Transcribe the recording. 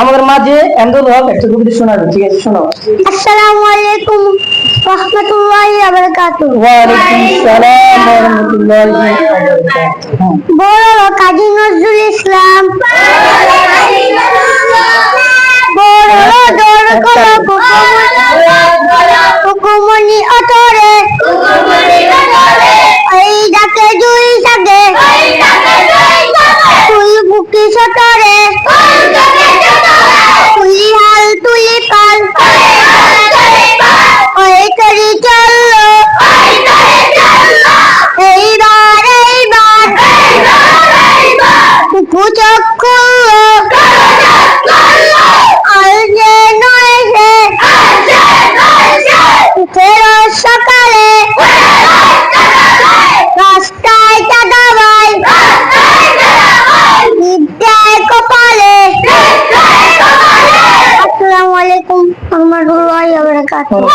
আমাদের মাঝে এমদুল হক একটা কবিতা শোনাবে, ঠিক আছে? শোনো। আসসালামু আলাইকুম রাহমাতুল্লাহি ওয়া বারাকাতুহু। ওয়া আলাইকুম আসসালাম ওয়া রাহমাতুল্লাহি ওয়া বারাকাতুহু। বড় কাজী নজরুল ইসলাম, বড় দর কলা কুকুমনি অতরে, এই ডাকে জুই সাগে, তুই বুকি সতরে, তুলি হাল তুলি পাল, ওই তরি চললো, এইবার এইবার কুচক খুললো, আর যে নয় সে ফেরত সকালে, রাস্তায় চাঁদাবাই, বিদ্যায় কপালে। আসসালামু আলাইকুম রহমতুল্লাহি ওয়া বারাকাতুহু।